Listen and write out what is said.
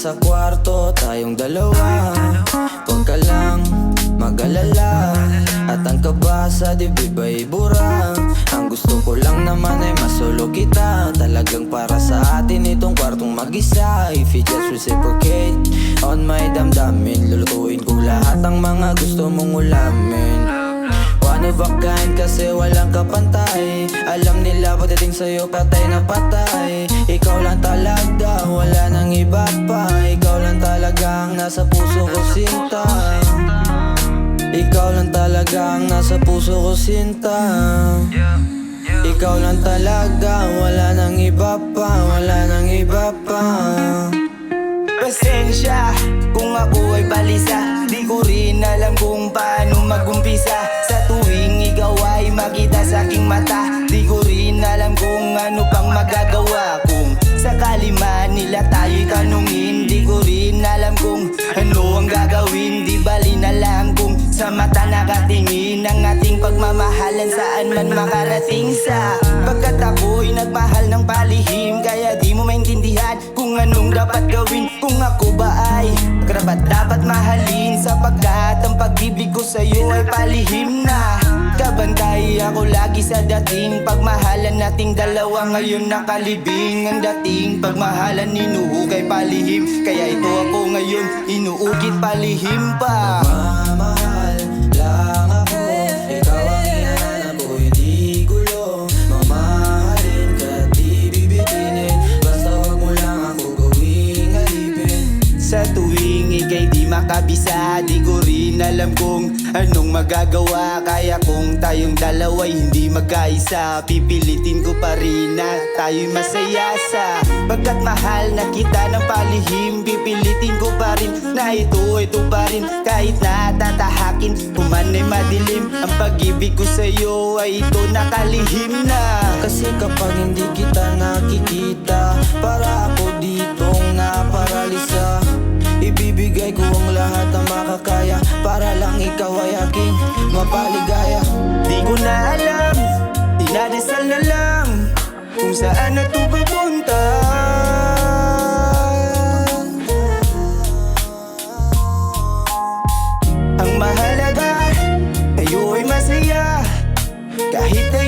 sa kwarto, tayong dalawa. Huwag ka lang mag-alala, at ang kaba sa dibdib ay bura. Ang gusto ko lang naman ay masolo kita. Talagang para sa atin itong kwartong mag-isa. If you just reciprocate on my damdamin, lulutuin ko lahat ang mga gusto mong ulamin. One of a kind kasi walang kapantay. Alam nila pagdating sa'yo patay na patay. Ikaw lang talaga, wala nang iba pa. Ikaw lang talaga ang nasa puso ko, sinta. Ikaw lang talaga ang nasa puso ko, sinta. Ikaw lang talaga, wala nang iba pa. Wala nang iba pa. Pasensya kung ako ay balisa, di ko rin alam kung paano mag-umpisa. Sa tuwing ikaw ay makita sa aking mata, di ko rin alam kung ano pang magagawa. Kung sakali man nila tayo'y tanungin, di ko rin alam kung ano ang gagawin. Di bali na lang kung sa mata nakatingin ang ating pagmamahalan, saan man makarating sa. Pagkat ako'y nagmahal ng palihim, kaya di mo maintindihan kung anong dapat gawin. Kung ako ba ay dapat mahalin, sapagkat ang pag-ibig ko sa'yo ay palihim na. Kabantay ako lagi sa dating pagmahalan nating dalawa, ngayon nakalibing. Ang dating pagmahalan inuukay palihim, kaya ito ako ngayon inuukit palihim pa. Mamahal lang ako, ikaw ang hinahanap ko, hindi gulo. Mamahalin ka, di bibitinin, basta wag mo lang ako gawing alipin. Sa tuwing ika'y di makabisa, di ko rin alam kung anong magagawa. Kaya kung tayong dalawa'y hindi magkaisa, pipilitin ko pa rin na tayo'y masaya. Sa pagkat mahal na kita ng palihim, pipilitin ko pa rin na ito pa rin. Kahit na tatahakin, kuman ay madilim, ang pag-ibig ko sa'yo ay ito nakalihim na. Kasi kapag hindi kita nakikita, para ako ditong naparalisa. Ibibigay ko ang lahat na makakaya, para lang ikaw ay aking mapaligaya. Di ko na alam, dinadasal na lang kung saan na ito pupunta. Ang mahalaga, tayo ay masaya, kahit ay